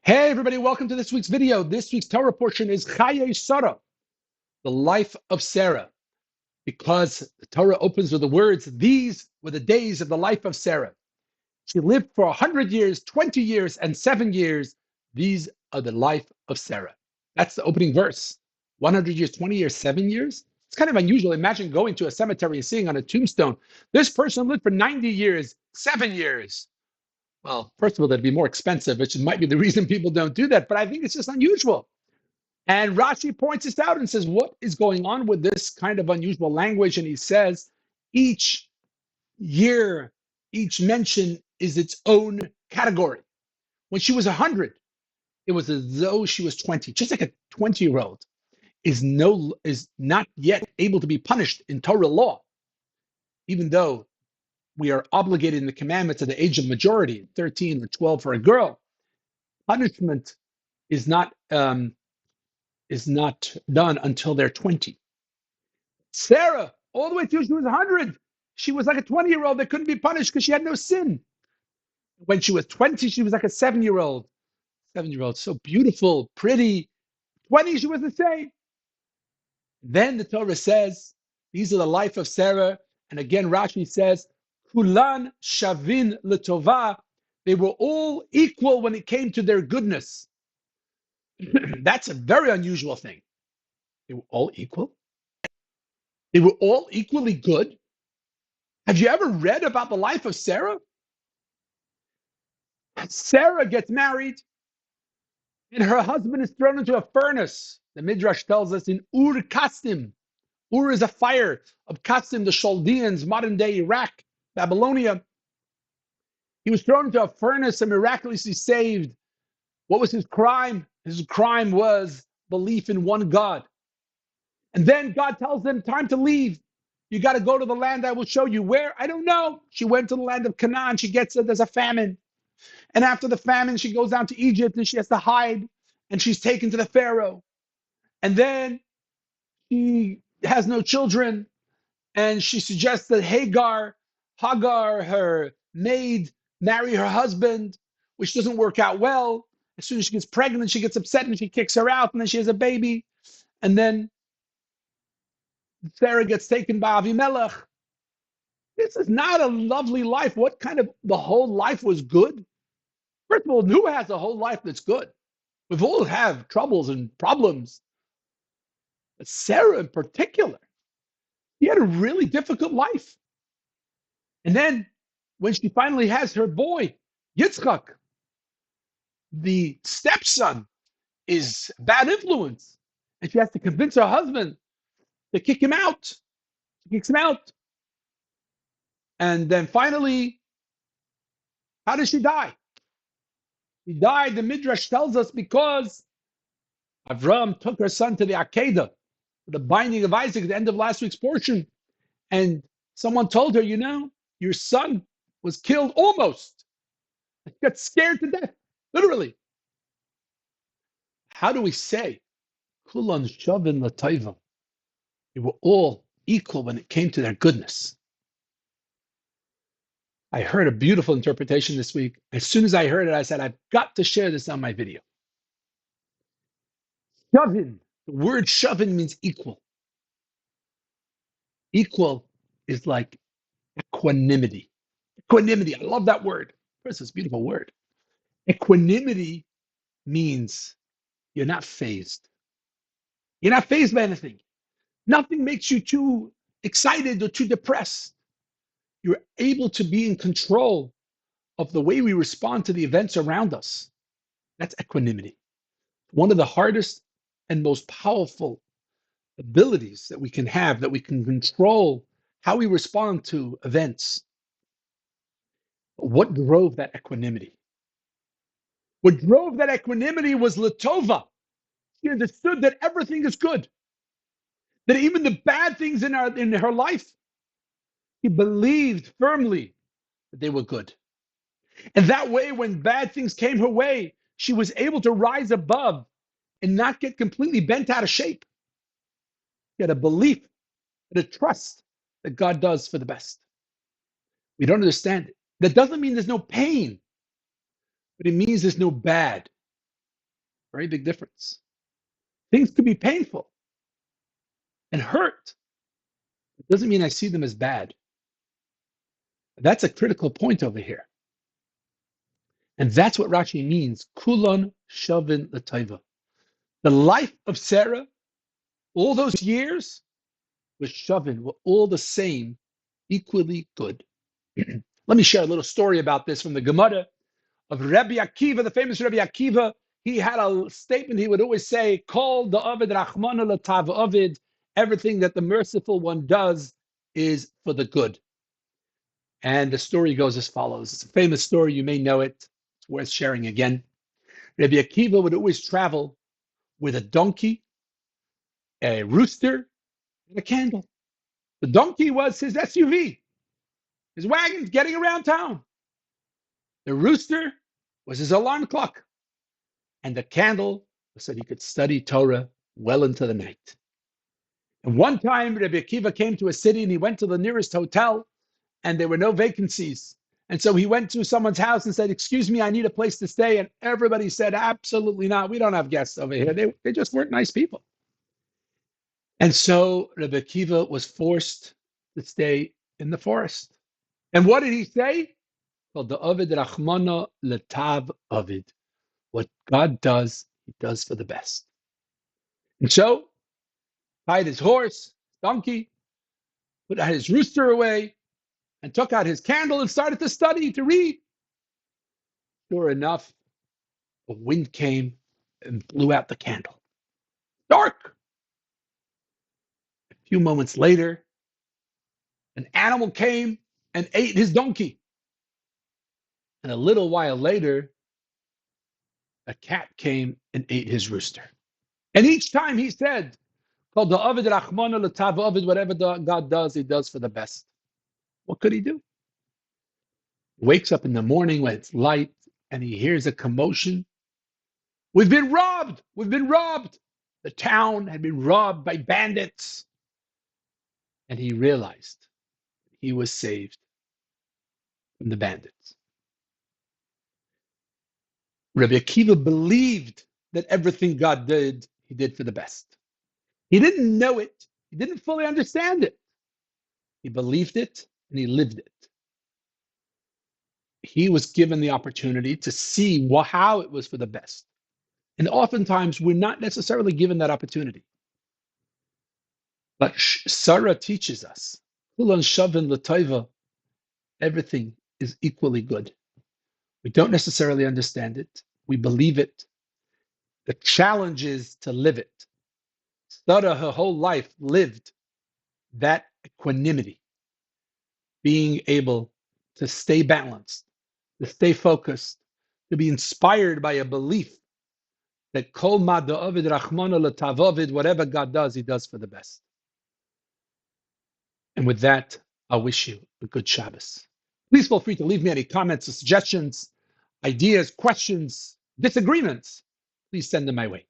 Hey everybody, welcome to this week's video. This week's Torah portion is Chayei Sarah, the life of Sarah, because the Torah opens with the words, these were the days of the life of Sarah. She lived for 100 years, 20 years, and 7 years. These are the life of Sarah. That's the opening verse. 100 years, 20 years, 7 years. It's kind of unusual. Imagine going to a cemetery and seeing on a tombstone, this person lived for 90 years, 7 years. Well, first of all, that'd be more expensive, which might be the reason people don't do that, but I think it's just unusual. And Rashi points this out and says, what is going on with this kind of unusual language? And he says, each year, each mention is its own category. When she was 100, it was as though she was 20, just like a 20-year-old is not yet able to be punished in Torah law, even though we are obligated in the commandments at the age of majority, 13 or 12 for a girl. Punishment is not done until they're 20. Sarah, all the way till she was 100, she was like a 20-year-old that couldn't be punished because she had no sin. When she was 20, she was like a 7-year-old. 7-year-old, so beautiful, pretty. 20, she was the same. Then the Torah says, these are the life of Sarah. And again, Rashi says, Kulan shavin l'tova. They were all equal when it came to their goodness. That's a very unusual thing. They were all equal. They were all equally good. Have you ever read about the life of Sarah? Sarah gets married, and her husband is thrown into a furnace. The Midrash tells us in Ur Kasdim. Ur is a fire of Kasdim, the Chaldeans, modern day Iraq, Babylonia. He was thrown into a furnace and miraculously saved. What was his crime? His crime was belief in one God. And then God tells them, time to leave. You got to go to the land I will show you. Where? I don't know. She went to the land of Canaan. She gets it. There's a famine. And after the famine, she goes down to Egypt and she has to hide. And she's taken to the Pharaoh. And then she has no children. And she suggests that Hagar, her maid, marry her husband, which doesn't work out well. As soon as she gets pregnant, she gets upset and she kicks her out. And then she has a baby. And then Sarah gets taken by Avimelech. This is not a lovely life. What kind of, the whole life was good? First of all, who has a whole life that's good? We've all have troubles and problems. But Sarah in particular, she had a really difficult life. And then when she finally has her boy, Yitzchak, the stepson is a bad influence. And she has to convince her husband to kick him out. She kicks him out. And then finally, how does she die? She died, the Midrash tells us, because Avram took her son to the Akedah, the binding of Isaac at the end of last week's portion. And someone told her, your son was killed almost. She got scared to death, literally. How do we say, Kulan shavin l'taiva? They were all equal when it came to their goodness. I heard a beautiful interpretation this week. As soon as I heard it, I said, I've got to share this on my video. Shavin, the word shavin means equal. Equal is like equanimity. Equanimity, I love that word. First, it's a beautiful word. Equanimity means you're not fazed. You're not fazed by anything. Nothing makes you too excited or too depressed. You're able to be in control of the way we respond to the events around us. That's equanimity. One of the hardest and most powerful abilities that we can have, that we can control how we respond to events. What drove that equanimity? What drove that equanimity was Latova. She understood that everything is good. That even the bad things in her life, she believed firmly that they were good. And that way, when bad things came her way, she was able to rise above and not get completely bent out of shape. She had a belief and a trust that God does for the best. We don't understand it. That doesn't mean there's no pain, but it means there's no bad. Very big difference. Things could be painful and hurt. It doesn't mean I see them as bad. That's a critical point over here. And that's what Rashi means. Kulon shavin l'taiva. The life of Sarah, all those years, was shavin, were all the same, equally good. Let me share a little story about this from the Gemara of Rabbi Akiva, the famous Rabbi Akiva. He had a statement he would always say, Kol da'avid rachmana l'tav avid. Everything that the merciful one does is for the good. And the story goes as follows. It's a famous story. You may know it. It's worth sharing again. Rabbi Akiva would always travel with a donkey, a rooster, and a candle. The donkey was his SUV, his wagon getting around town. The rooster was his alarm clock. And the candle was so he could study Torah well into the night. And one time, Rabbi Akiva came to a city and he went to the nearest hotel and there were no vacancies. And so he went to someone's house and said, excuse me, I need a place to stay. And everybody said, absolutely not. We don't have guests over here. They just weren't nice people. And so Rabbi Akiva was forced to stay in the forest. And what did he say? Called the Ovid Rachmana Letav Ovid. What God does, he does for the best. And so, tied his horse, donkey, put out his rooster away, and took out his candle and started to study, to read. Sure enough, a wind came and blew out the candle. Dark. A few moments later, an animal came and ate his donkey. And a little while later, a cat came and ate his rooster. And each time he said, called the Ovid Rachmana L'Tav Ovid, whatever God does, he does for the best. What could he do? He wakes up in the morning when it's light and he hears a commotion. We've been robbed! We've been robbed! The town had been robbed by bandits. And he realized he was saved from the bandits. Rabbi Akiva believed that everything God did, he did for the best. He didn't know it. He didn't fully understand it. He believed it and he lived it. He was given the opportunity to see how it was for the best. And oftentimes we're not necessarily given that opportunity. But Sarah teaches us, everything is equally good. We don't necessarily understand it. We believe it. The challenge is to live it. Sarah, her whole life, lived that equanimity, being able to stay balanced, to stay focused, to be inspired by a belief that kol ma da'avid rachmana l'tavovid, whatever God does, he does for the best. And with that, I wish you a good Shabbos. Please feel free to leave me any comments or suggestions, ideas, questions, disagreements. Please send them my way.